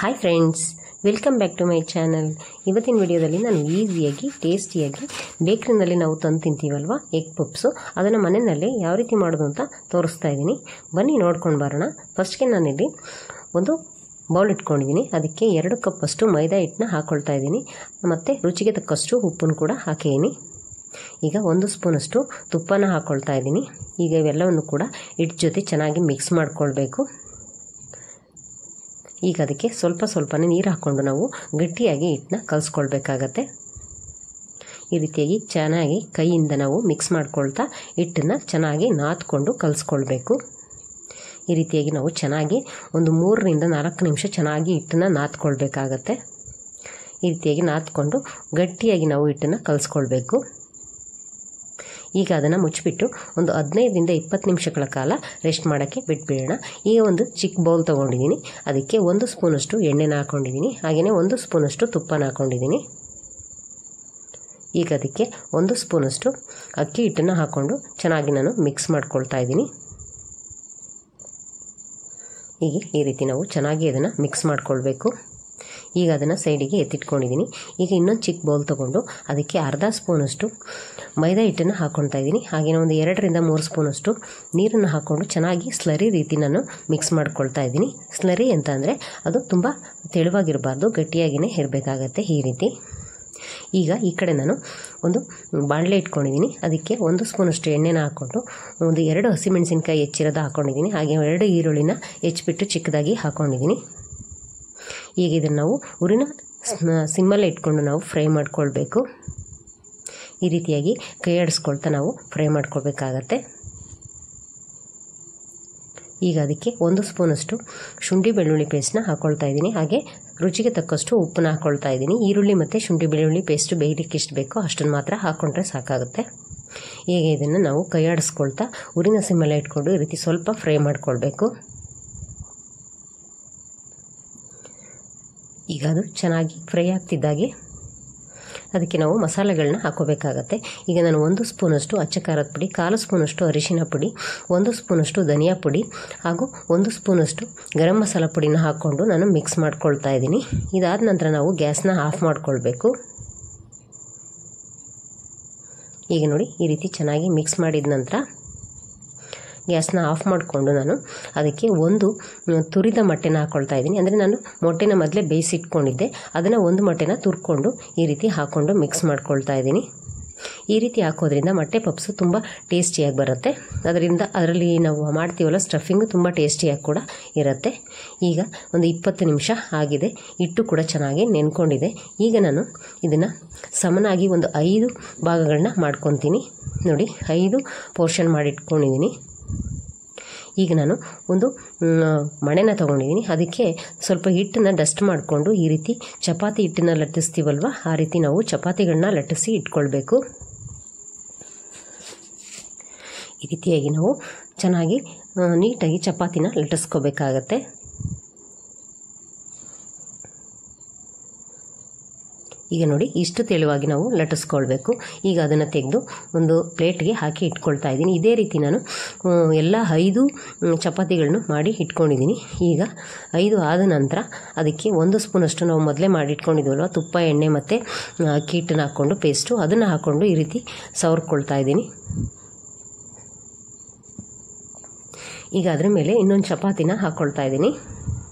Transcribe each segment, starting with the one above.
Hi friends, welcome back to my channel. ಇವತ್ತಿನ ವಿಡಿಯೋದಲ್ಲಿ ನಾನು ಈಸಿಯಾಗಿ ಟೇಸ್ಟಿಯಾಗಿ ಬೇಕ್ರಿನಲ್ಲಿ ನಾವು ತಂದು ತಿಂತೀವಲ್ವ ಎಗ್ ಪಪ್ಸು, ಅದನ್ನು ಮನೆಯಲ್ಲೇ ಯಾವ ರೀತಿ ಮಾಡೋದು ಅಂತ ತೋರಿಸ್ತಾ ಇದ್ದೀನಿ. ಬನ್ನಿ ನೋಡ್ಕೊಂಡು ಬರೋಣ. ಫಸ್ಟ್ಗೆ ನಾನಿಲ್ಲಿ ಒಂದು ಬೌಲ್ ಇಟ್ಕೊಂಡಿದ್ದೀನಿ. ಅದಕ್ಕೆ 2 ಕಪ್ಪಷ್ಟು ಮೈದಾ ಹಿಟ್ಟನ್ನ ಹಾಕ್ಕೊಳ್ತಾ ಇದ್ದೀನಿ. ಮತ್ತು ರುಚಿಗೆ ತಕ್ಕಷ್ಟು ಉಪ್ಪನ್ನು ಕೂಡ ಹಾಕಿದ್ದೀನಿ. ಈಗ 1 ಸ್ಪೂನಷ್ಟು ತುಪ್ಪನ ಹಾಕ್ಕೊಳ್ತಾ ಇದ್ದೀನಿ. ಈಗ ಇವೆಲ್ಲವನ್ನು ಕೂಡ ಹಿಟ್ಟು ಜೊತೆ ಚೆನ್ನಾಗಿ ಮಿಕ್ಸ್ ಮಾಡಿಕೊಳ್ಬೇಕು. ಈಗ ಅದಕ್ಕೆ ಸ್ವಲ್ಪನೇ ನೀರು ಹಾಕ್ಕೊಂಡು ನಾವು ಗಟ್ಟಿಯಾಗಿ ಹಿಟ್ಟನ್ನ ಕಲಿಸ್ಕೊಳ್ಬೇಕಾಗತ್ತೆ. ಈ ರೀತಿಯಾಗಿ ಚೆನ್ನಾಗಿ ಕೈಯಿಂದ ನಾವು ಮಿಕ್ಸ್ ಮಾಡ್ಕೊಳ್ತಾ ಹಿಟ್ಟನ್ನು ಚೆನ್ನಾಗಿ ನಾದ್ಕೊಂಡು ಕಲಿಸ್ಕೊಳ್ಬೇಕು. ಈ ರೀತಿಯಾಗಿ ನಾವು ಚೆನ್ನಾಗಿ ಒಂದು 3 ರಿಂದ 4 ನಿಮಿಷ ಚೆನ್ನಾಗಿ ಹಿಟ್ಟನ್ನು ನಾದ್ಕೊಳ್ಬೇಕಾಗತ್ತೆ. ಈ ರೀತಿಯಾಗಿ ನಾದ್ಕೊಂಡು ಗಟ್ಟಿಯಾಗಿ ನಾವು ಹಿಟ್ಟನ್ನು ಕಲಿಸ್ಕೊಳ್ಬೇಕು. ಈಗ ಅದನ್ನು ಮುಚ್ಚಿಬಿಟ್ಟು ಒಂದು 15 ರಿಂದ 20 ನಿಮಿಷಗಳ ಕಾಲ ರೆಸ್ಟ್ ಮಾಡೋಕ್ಕೆ ಬಿಟ್ಬಿಡೋಣ. ಈಗ ಒಂದು ಚಿಕ್ಕ ಬೌಲ್ ತೊಗೊಂಡಿದ್ದೀನಿ. ಅದಕ್ಕೆ 1 ಸ್ಪೂನಷ್ಟು ಎಣ್ಣೆನ ಹಾಕ್ಕೊಂಡಿದ್ದೀನಿ. ಹಾಗೆಯೇ 1 ಸ್ಪೂನಷ್ಟು ತುಪ್ಪನ ಹಾಕ್ಕೊಂಡಿದ್ದೀನಿ. ಈಗ ಅದಕ್ಕೆ 1 ಸ್ಪೂನಷ್ಟು ಅಕ್ಕಿ ಹಿಟ್ಟನ್ನು ಹಾಕ್ಕೊಂಡು ಚೆನ್ನಾಗಿ ನಾನು ಮಿಕ್ಸ್ ಮಾಡ್ಕೊಳ್ತಾ ಇದ್ದೀನಿ. ಹೀಗೆ ಈ ರೀತಿ ನಾವು ಚೆನ್ನಾಗಿ ಅದನ್ನು ಮಿಕ್ಸ್ ಮಾಡ್ಕೊಳ್ಬೇಕು. ಈಗ ಅದನ್ನು ಸೈಡಿಗೆ ಎತ್ತಿಟ್ಕೊಂಡಿದ್ದೀನಿ. ಈಗ ಇನ್ನೊಂದು ಚಿಕ್ಕ ಬೌಲ್ ತೊಗೊಂಡು ಅದಕ್ಕೆ ಅರ್ಧ ಸ್ಪೂನಷ್ಟು ಮೈದಾ ಹಿಟ್ಟನ್ನು ಹಾಕ್ಕೊಳ್ತಾ ಇದ್ದೀನಿ. ಹಾಗೆಯೇ ಒಂದು 2 ರಿಂದ 3 ಸ್ಪೂನಷ್ಟು ನೀರನ್ನು ಹಾಕ್ಕೊಂಡು ಚೆನ್ನಾಗಿ ಸ್ಲರಿ ರೀತಿ ನಾನು ಮಿಕ್ಸ್ ಮಾಡ್ಕೊಳ್ತಾ ಇದ್ದೀನಿ. ಸ್ಲರಿ ಅಂತ ಅಂದರೆ ಅದು ತುಂಬ ತೆಳುವಾಗಿರಬಾರ್ದು, ಗಟ್ಟಿಯಾಗಿಯೇ ಇರಬೇಕಾಗತ್ತೆ. ಈ ರೀತಿ ಈಗ ಈ ಕಡೆ ನಾನು ಒಂದು ಬಾಣಲೆ ಇಟ್ಕೊಂಡಿದ್ದೀನಿ. ಅದಕ್ಕೆ 1 ಸ್ಪೂನಷ್ಟು ಎಣ್ಣೆನ ಹಾಕ್ಕೊಂಡು ಒಂದು 2 ಹಸಿಮೆಣಸಿನಕಾಯಿ ಹೆಚ್ಚಿರೋದು ಹಾಕ್ಕೊಂಡಿದ್ದೀನಿ. ಹಾಗೆ 2 ಈರುಳ್ಳಿನ ಹೆಚ್ಚಿಬಿಟ್ಟು ಚಿಕ್ಕದಾಗಿ ಹಾಕ್ಕೊಂಡಿದ್ದೀನಿ. ಈಗ ಇದನ್ನು ನಾವು ಉರಿನ ಸಿಮ್ಮಲ್ಲೇ ಇಟ್ಕೊಂಡು ನಾವು ಫ್ರೈ ಮಾಡ್ಕೊಳ್ಬೇಕು. ಈ ರೀತಿಯಾಗಿ ಕೈ ಆಡಿಸ್ಕೊಳ್ತಾ ನಾವು ಫ್ರೈ ಮಾಡ್ಕೊಳ್ಬೇಕಾಗತ್ತೆ. ಈಗ ಅದಕ್ಕೆ 1 ಸ್ಪೂನಷ್ಟು ಶುಂಠಿ ಬೆಳ್ಳುಳ್ಳಿ ಪೇಸ್ಟ್ನ ಹಾಕ್ಕೊಳ್ತಾ ಇದ್ದೀನಿ. ಹಾಗೆ ರುಚಿಗೆ ತಕ್ಕಷ್ಟು ಉಪ್ಪನ್ನ ಹಾಕ್ಕೊಳ್ತಾ ಇದ್ದೀನಿ. ಈರುಳ್ಳಿ ಮತ್ತು ಶುಂಠಿ ಬೆಳ್ಳುಳ್ಳಿ ಪೇಸ್ಟು ಬೇಯಲಿಕ್ಕೆ ಎಷ್ಟು ಬೇಕೋ ಅಷ್ಟನ್ನು ಮಾತ್ರ ಹಾಕ್ಕೊಂಡ್ರೆ ಸಾಕಾಗುತ್ತೆ. ಈಗ ಇದನ್ನು ನಾವು ಕೈ ಆಡಿಸ್ಕೊಳ್ತಾ ಉರಿನ ಸಿಮ್ಮಲ್ಲೇ ಇಟ್ಕೊಂಡು ಈ ರೀತಿ ಸ್ವಲ್ಪ ಫ್ರೈ ಮಾಡ್ಕೊಳ್ಬೇಕು. ಈಗ ಅದು ಚೆನ್ನಾಗಿ ಫ್ರೈ ಆಗ್ತಿದ್ದಾಗೆ ಅದಕ್ಕೆ ನಾವು ಮಸಾಲೆಗಳನ್ನ ಹಾಕೋಬೇಕಾಗತ್ತೆ. ಈಗ ನಾನು 1 ಸ್ಪೂನಷ್ಟು ಅಚ್ಚ ಖಾರದ ಪುಡಿ, 1/4 ಸ್ಪೂನಷ್ಟು ಅರಿಶಿನ ಪುಡಿ, 1 ಸ್ಪೂನಷ್ಟು ಧನಿಯಾ ಪುಡಿ ಹಾಗೂ 1 ಸ್ಪೂನಷ್ಟು ಗರಂ ಮಸಾಲ ಪುಡಿನ ಹಾಕ್ಕೊಂಡು ನಾನು ಮಿಕ್ಸ್ ಮಾಡ್ಕೊಳ್ತಾ ಇದ್ದೀನಿ. ಇದಾದ ನಂತರ ನಾವು ಗ್ಯಾಸ್ನ ಆಫ್ ಮಾಡ್ಕೊಳ್ಬೇಕು. ಈಗ ನೋಡಿ ಈ ರೀತಿ ಚೆನ್ನಾಗಿ ಮಿಕ್ಸ್ ಮಾಡಿದ ನಂತರ ಗ್ಯಾಸ್ನ ಆಫ್ ಮಾಡಿಕೊಂಡು ನಾನು ಅದಕ್ಕೆ ಒಂದು ತುರಿದ ಮೊಟ್ಟೆನ ಹಾಕ್ಕೊಳ್ತಾ ಇದ್ದೀನಿ. ಅಂದರೆ ನಾನು ಮೊಟ್ಟೆನ ಮೊದಲೇ ಬೇಯಿಸಿಟ್ಕೊಂಡಿದ್ದೆ, ಅದನ್ನು ಒಂದು ಮೊಟ್ಟೆನ ತುರ್ಕೊಂಡು ಈ ರೀತಿ ಹಾಕ್ಕೊಂಡು ಮಿಕ್ಸ್ ಮಾಡ್ಕೊಳ್ತಾ ಇದ್ದೀನಿ. ಈ ರೀತಿ ಹಾಕೋದ್ರಿಂದ ಮೊಟ್ಟೆ ಪಪ್ಸು ತುಂಬ ಟೇಸ್ಟಿಯಾಗಿ ಬರುತ್ತೆ. ಅದರಲ್ಲಿ ನಾವು ಮಾಡ್ತೀವಲ್ಲ ಸ್ಟಫಿಂಗು ತುಂಬ ಟೇಸ್ಟಿಯಾಗಿ ಕೂಡ ಇರುತ್ತೆ. ಈಗ ಒಂದು 20 ನಿಮಿಷ ಆಗಿದೆ. ಹಿಟ್ಟು ಕೂಡ ಚೆನ್ನಾಗಿ ನೆನ್ಕೊಂಡಿದೆ. ಈಗ ನಾನು ಇದನ್ನು ಸಮನಾಗಿ ಒಂದು 5 ಭಾಗಗಳನ್ನ ಮಾಡ್ಕೊತೀನಿ. ನೋಡಿ 5 ಪೋರ್ಷನ್ ಮಾಡಿಟ್ಕೊಂಡಿದ್ದೀನಿ. ಈಗ ನಾನು ಒಂದು ಮಣೆನ ತೊಗೊಂಡಿದ್ದೀನಿ. ಅದಕ್ಕೆ ಸ್ವಲ್ಪ ಹಿಟ್ಟನ್ನು ಡಸ್ಟ್ ಮಾಡಿಕೊಂಡು ಈ ರೀತಿ ಚಪಾತಿ ಹಿಟ್ಟನ್ನು ಲಟ್ಟಿಸ್ತೀವಲ್ವ, ಆ ರೀತಿ ನಾವು ಚಪಾತಿಗಳನ್ನ ಲಟ್ಟಿಸಿ ಇಟ್ಕೊಳ್ಬೇಕು. ಈ ರೀತಿಯಾಗಿ ನಾವು ಚೆನ್ನಾಗಿ ನೀಟಾಗಿ ಚಪಾತಿನ ಲಟ್ಟಿಸ್ಕೋಬೇಕಾಗತ್ತೆ. ಈಗ ನೋಡಿ ಇಷ್ಟು ತೆಳುವಾಗಿ ನಾವು ಲಟ್ಟಿಸ್ಕೊಳ್ಬೇಕು. ಈಗ ಅದನ್ನು ತೆಗೆದು ಒಂದು ಪ್ಲೇಟ್ಗೆ ಹಾಕಿ ಇಟ್ಕೊಳ್ತಾ ಇದ್ದೀನಿ. ಇದೇ ರೀತಿ ನಾನು ಎಲ್ಲ 5 ಚಪಾತಿಗಳನ್ನು ಮಾಡಿ ಇಟ್ಕೊಂಡಿದ್ದೀನಿ. ಈಗ 5 ಆದ ನಂತರ ಅದಕ್ಕೆ 1 ಸ್ಪೂನಷ್ಟು ನಾವು ಮೊದಲೇ ಮಾಡಿ ಇಟ್ಕೊಂಡಿದ್ವಲ್ವ ತುಪ್ಪ, ಎಣ್ಣೆ ಮತ್ತು ಅಕ್ಕಿ ಹಿಟ್ಟನ್ನು ಹಾಕ್ಕೊಂಡು ಪೇಸ್ಟು ಅದನ್ನು ಹಾಕ್ಕೊಂಡು ಈ ರೀತಿ ಸವರ್ಕೊಳ್ತಾ ಇದ್ದೀನಿ. ಈಗ ಅದರ ಮೇಲೆ ಇನ್ನೊಂದು ಚಪಾತಿನ ಹಾಕ್ಕೊಳ್ತಾ ಇದ್ದೀನಿ.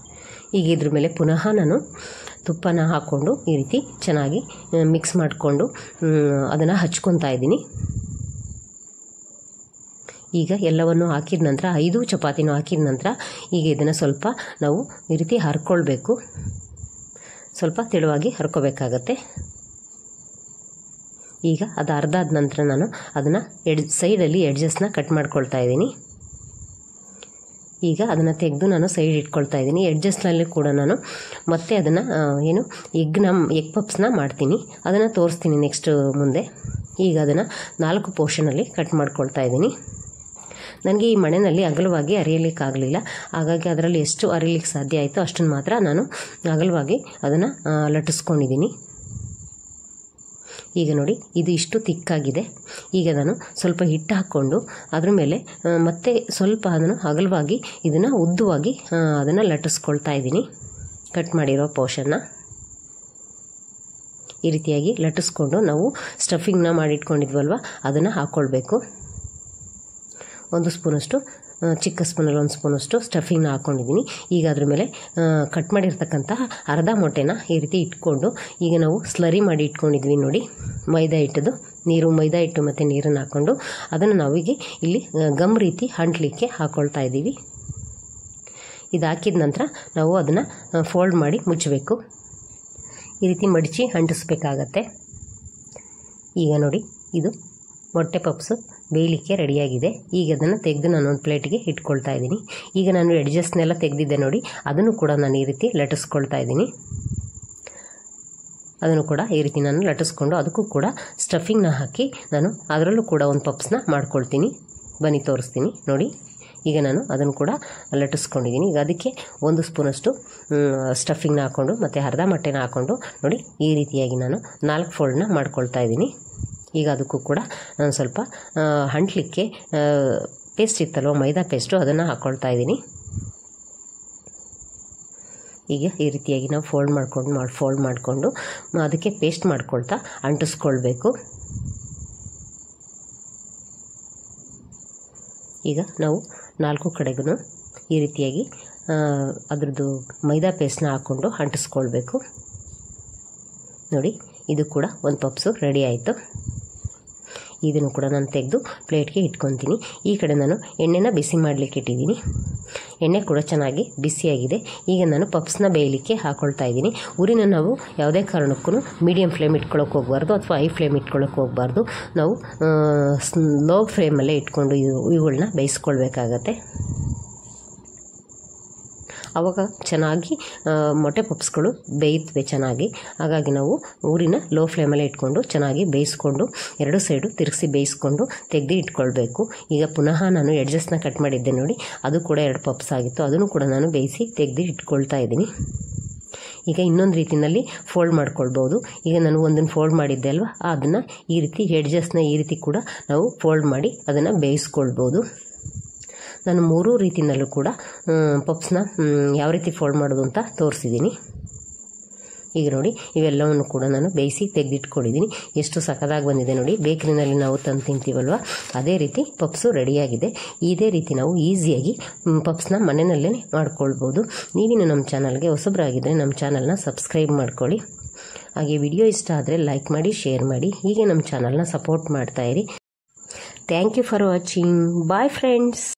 ಈಗ ಇದ್ರ ಮೇಲೆ ಪುನಃ ನಾನು ತುಪ್ಪನ ಹಾಕ್ಕೊಂಡು ಈ ರೀತಿ ಚೆನ್ನಾಗಿ ಮಿಕ್ಸ್ ಮಾಡಿಕೊಂಡು ಅದನ್ನು ಹಚ್ಕೊತಾ ಇದ್ದೀನಿ. ಈಗ ಎಲ್ಲವನ್ನು ಹಾಕಿದ ನಂತರ 5 ಚಪಾತಿನೂ ಹಾಕಿದ ನಂತರ ಈಗ ಇದನ್ನು ಸ್ವಲ್ಪ ನಾವು ಈ ರೀತಿ ಹರ್ಕೊಳ್ಬೇಕು. ಸ್ವಲ್ಪ ತೆಳುವಾಗಿ ಹರ್ಕೋಬೇಕಾಗತ್ತೆ. ಈಗ ಅದು ಅರ್ಧ ಆದ ನಂತರ ನಾನು ಅದನ್ನು ಸೈಡಲ್ಲಿ ಎಡ್ಜಸ್ನ ಕಟ್ ಮಾಡ್ಕೊಳ್ತಾ ಇದ್ದೀನಿ. ಈಗ ಅದನ್ನು ತೆಗೆದು ನಾನು ಸೈಡ್ ಇಟ್ಕೊಳ್ತಾ ಇದ್ದೀನಿ. ಎಡ್ಜಸ್ಟ್ನಲ್ಲಿ ಕೂಡ ನಾನು ಮತ್ತೆ ಅದನ್ನು ಎಗ್ ಪಪ್ಸ್ನ ಮಾಡ್ತೀನಿ. ಅದನ್ನು ತೋರಿಸ್ತೀನಿ ನೆಕ್ಸ್ಟ್ ಮುಂದೆ. ಈಗ ಅದನ್ನು 4 ಪೋರ್ಷನಲ್ಲಿ ಕಟ್ ಮಾಡ್ಕೊಳ್ತಾ ಇದ್ದೀನಿ. ನನಗೆ ಈ ಮಣೆಯಲ್ಲಿ ಅಗಲವಾಗಿ ಅರಿಯಲಿಕ್ಕಾಗಲಿಲ್ಲ. ಹಾಗಾಗಿ ಅದರಲ್ಲಿ ಎಷ್ಟು ಅರಿಯಲಿಕ್ಕೆ ಸಾಧ್ಯ ಆಯಿತು ಅಷ್ಟನ್ನು ಮಾತ್ರ ನಾನು ಅಗಲವಾಗಿ ಅದನ್ನು ಲಟ್ಟಿಸ್ಕೊಂಡಿದ್ದೀನಿ. ಈಗ ನೋಡಿ ಇದು ಇಷ್ಟು ತಿಕ್ಕಾಗಿದೆ. ಈಗ ನಾನು ಸ್ವಲ್ಪ ಹಿಟ್ಟು ಹಾಕ್ಕೊಂಡು ಅದ್ರ ಮೇಲೆ ಮತ್ತೆ ಸ್ವಲ್ಪ ಅದನ್ನು ಅಗಲವಾಗಿ ಇದನ್ನು ಉದ್ದವಾಗಿ ಅದನ್ನು ಲಟ್ಟಿಸ್ಕೊಳ್ತಾ ಇದ್ದೀನಿ. ಕಟ್ ಮಾಡಿರೋ ಪೋರ್ಷನ್ನ ಈ ರೀತಿಯಾಗಿ ಲಟ್ಟಿಸ್ಕೊಂಡು ನಾವು ಸ್ಟಫಿಂಗ್ನ ಮಾಡಿಟ್ಕೊಂಡಿದ್ವಲ್ವ ಅದನ್ನು ಹಾಕ್ಕೊಳ್ಬೇಕು. 1 ಸ್ಪೂನಷ್ಟು, ಚಿಕ್ಕ ಸ್ಪೂನಲ್ಲಿ 1 ಸ್ಪೂನಷ್ಟು ಸ್ಟಫಿಂಗ್ನ ಹಾಕ್ಕೊಂಡಿದ್ದೀನಿ. ಈಗ ಅದ್ರ ಮೇಲೆ ಕಟ್ ಮಾಡಿರ್ತಕ್ಕಂತಹ ಅರ್ಧ ಮೊಟ್ಟೆನ ಈ ರೀತಿ ಇಟ್ಕೊಂಡು ಈಗ ನಾವು ಸ್ಲರಿ ಮಾಡಿ ಇಟ್ಕೊಂಡಿದ್ವಿ ನೋಡಿ, ಮೈದಾ ಹಿಟ್ಟದು ನೀರು, ಮೈದಾ ಹಿಟ್ಟು ಮತ್ತು ನೀರನ್ನು ಹಾಕ್ಕೊಂಡು ಅದನ್ನು ನಾವೀಗ ಇಲ್ಲಿ ಗಮ್ ರೀತಿ ಅಂಟ್ಲಿಕ್ಕೆ ಹಾಕ್ಕೊಳ್ತಾ ಇದ್ದೀವಿ. ಇದು ಹಾಕಿದ ನಂತರ ನಾವು ಅದನ್ನು ಫೋಲ್ಡ್ ಮಾಡಿ ಮುಚ್ಚಬೇಕು. ಈ ರೀತಿ ಮಡಚಿ ಅಂಟಿಸ್ಬೇಕಾಗತ್ತೆ. ಈಗ ನೋಡಿ, ಇದು ಮೊಟ್ಟೆ ಪಪ್ಸು ಬೇಯಲಿಕ್ಕೆ ರೆಡಿಯಾಗಿದೆ. ಈಗ ಅದನ್ನು ತೆಗೆದು ನಾನು ಒಂದು ಪ್ಲೇಟ್ಗೆ ಇಟ್ಕೊಳ್ತಾ ಇದ್ದೀನಿ. ಈಗ ನಾನು ಎಡ್ಜಸ್ನೆಲ್ಲ ತೆಗೆದಿದ್ದೆ ನೋಡಿ, ಅದನ್ನು ಕೂಡ ನಾನು ಈ ರೀತಿ ಲಟ್ಟಿಸ್ಕೊಳ್ತಾ ಇದ್ದೀನಿ. ಅದನ್ನು ಕೂಡ ಈ ರೀತಿ ನಾನು ಲಟ್ಟಿಸ್ಕೊಂಡು ಅದಕ್ಕೂ ಕೂಡ ಸ್ಟಫಿಂಗ್ನ ಹಾಕಿ ನಾನು ಅದರಲ್ಲೂ ಕೂಡ ಒಂದು ಪಪ್ಸ್ನ ಮಾಡ್ಕೊಳ್ತೀನಿ. ಬನ್ನಿ ತೋರಿಸ್ತೀನಿ ನೋಡಿ. ಈಗ ನಾನು ಅದನ್ನು ಕೂಡ ಲಟ್ಟಿಸ್ಕೊಂಡಿದ್ದೀನಿ. ಈಗ ಅದಕ್ಕೆ 1 ಸ್ಪೂನಷ್ಟು ಸ್ಟಫಿಂಗ್ನ ಹಾಕ್ಕೊಂಡು ಮತ್ತು ಅರ್ಧ ಮೊಟ್ಟೆನ ಹಾಕ್ಕೊಂಡು ನೋಡಿ ಈ ರೀತಿಯಾಗಿ ನಾನು 4 ಫೋಲ್ಡ್ನ ಮಾಡ್ಕೊಳ್ತಾ ಇದ್ದೀನಿ. ಈಗ ಅದಕ್ಕೂ ಕೂಡ ನಾನು ಸ್ವಲ್ಪ ಅಂಟ್ಲಿಕ್ಕೆ ಪೇಸ್ಟ್ ಇತ್ತಲ್ವ, ಮೈದಾ ಪೇಸ್ಟು, ಅದನ್ನು ಹಾಕ್ಕೊಳ್ತಾ ಇದ್ದೀನಿ. ಈಗ ಈ ರೀತಿಯಾಗಿ ನಾವು ಫೋಲ್ಡ್ ಮಾಡಿಕೊಂಡು ಅದಕ್ಕೆ ಪೇಸ್ಟ್ ಮಾಡ್ಕೊಳ್ತಾ ಅಂಟಿಸ್ಕೊಳ್ಬೇಕು. ಈಗ ನಾವು 4 ಕಡೆಗೂ ಈ ರೀತಿಯಾಗಿ ಅದರದ್ದು ಮೈದಾ ಪೇಸ್ಟ್ನ ಹಾಕ್ಕೊಂಡು ಅಂಟಿಸ್ಕೊಳ್ಬೇಕು ನೋಡಿ. ಇದು ಕೂಡ ಒಂದು ಪಪ್ಸು ರೆಡಿ ಆಯಿತು. ಇದನ್ನು ಕೂಡ ನಾನು ತೆಗೆದು ಪ್ಲೇಟ್ಗೆ ಇಟ್ಕೊತೀನಿ. ಈ ಕಡೆ ನಾನು ಎಣ್ಣೆನ ಬಿಸಿ ಮಾಡಲಿಕ್ಕೆ ಇಟ್ಟಿದ್ದೀನಿ. ಎಣ್ಣೆ ಕೂಡ ಚೆನ್ನಾಗಿ ಬಿಸಿಯಾಗಿದೆ. ಈಗ ನಾನು ಪಪ್ಸ್ನ ಬೇಯಲಿಕ್ಕೆ ಹಾಕ್ಕೊಳ್ತಾ ಇದ್ದೀನಿ. ಉರಿನ ನಾವು ಯಾವುದೇ ಕಾರಣಕ್ಕೂ ಮೀಡಿಯಮ್ ಫ್ಲೇಮ್ ಇಟ್ಕೊಳ್ಳೋಕೆ ಹೋಗಬಾರ್ದು ಅಥವಾ ಹೈ ಫ್ಲೇಮ್ ಇಟ್ಕೊಳ್ಳೋಕೆ ಹೋಗಬಾರ್ದು. ನಾವು ಲೋ ಫ್ಲೇಮಲ್ಲೇ ಇಟ್ಕೊಂಡು ಇವುಗಳನ್ನ ಬೇಯಿಸ್ಕೊಳ್ಬೇಕಾಗತ್ತೆ. ಆವಾಗ ಚೆನ್ನಾಗಿ ಮೊಟ್ಟೆ ಪಪ್ಸ್ಗಳು ಬೇಯುತ್ತವೆ ಚೆನ್ನಾಗಿ. ಹಾಗಾಗಿ ನಾವು ಊರಿನ ಲೋ ಫ್ಲೇಮಲ್ಲೇ ಇಟ್ಕೊಂಡು ಚೆನ್ನಾಗಿ ಬೇಯಿಸ್ಕೊಂಡು 2 ಸೈಡು ತಿರುಗಿಸಿ ಬೇಯಿಸ್ಕೊಂಡು ತೆಗೆದು ಇಟ್ಕೊಳ್ಬೇಕು. ಈಗ ಪುನಃ ನಾನು ಎಡ್ಜಸ್ನ ಕಟ್ ಮಾಡಿದ್ದೆ ನೋಡಿ, ಅದು ಕೂಡ 2 ಪಪ್ಸ್ ಆಗಿತ್ತು. ಅದನ್ನು ಕೂಡ ನಾನು ಬೇಯಿಸಿ ತೆಗೆದು ಇಟ್ಕೊಳ್ತಾ ಇದ್ದೀನಿ. ಈಗ ಇನ್ನೊಂದು ರೀತಿಯಲ್ಲಿ ಫೋಲ್ಡ್ ಮಾಡ್ಕೊಳ್ಬೋದು. ಈಗ ನಾನು ಒಂದನ್ನು ಫೋಲ್ಡ್ ಮಾಡಿದ್ದೆ ಅಲ್ವಾ, ಅದನ್ನು ಈ ರೀತಿ ಎಡ್ಜಸ್ನ ಈ ರೀತಿ ಕೂಡ ನಾವು ಫೋಲ್ಡ್ ಮಾಡಿ ಅದನ್ನು ಬೇಯಿಸ್ಕೊಳ್ಬೋದು. ನಾನು 3 ರೀತಿಯಲ್ಲೂ ಕೂಡ ಪಪ್ಸ್ನ ಯಾವ ರೀತಿ ಫೋಲ್ಡ್ ಮಾಡೋದು ಅಂತ ತೋರಿಸಿದ್ದೀನಿ. ಈಗ ನೋಡಿ, ಇವೆಲ್ಲವನ್ನು ಕೂಡ ನಾನು ಬೇಯಿಸಿ ತೆಗೆದಿಟ್ಕೊಂಡಿದ್ದೀನಿ. ಎಷ್ಟು ಸಖತ್ತಾಗಿ ಬಂದಿದೆ ನೋಡಿ. ಬೇಕ್ರಿನಲ್ಲಿ ನಾವು ತಂದು ತಿಂತೀವಲ್ವ, ಅದೇ ರೀತಿ ಪಪ್ಸು ರೆಡಿಯಾಗಿದೆ. ಇದೇ ರೀತಿ ನಾವು ಈಸಿಯಾಗಿ ಪಪ್ಸ್ನ ಮನೆಯಲ್ಲೇ ಮಾಡ್ಕೊಳ್ಬೋದು. ನೀವಿನ್ನು ನಮ್ಮ ಚಾನಲ್ಗೆ ಹೊಸಬರಾಗಿದ್ದರೆ ನಮ್ಮ ಚಾನಲ್ನ ಸಬ್ಸ್ಕ್ರೈಬ್ ಮಾಡ್ಕೊಳ್ಳಿ. ಹಾಗೆ ವಿಡಿಯೋ ಇಷ್ಟ ಆದರೆ ಲೈಕ್ ಮಾಡಿ, ಶೇರ್ ಮಾಡಿ. ಹೀಗೆ ನಮ್ಮ ಚಾನಲ್ನ ಸಪೋರ್ಟ್ ಮಾಡ್ತಾಯಿರಿ. Thank you for watching. Bye friends.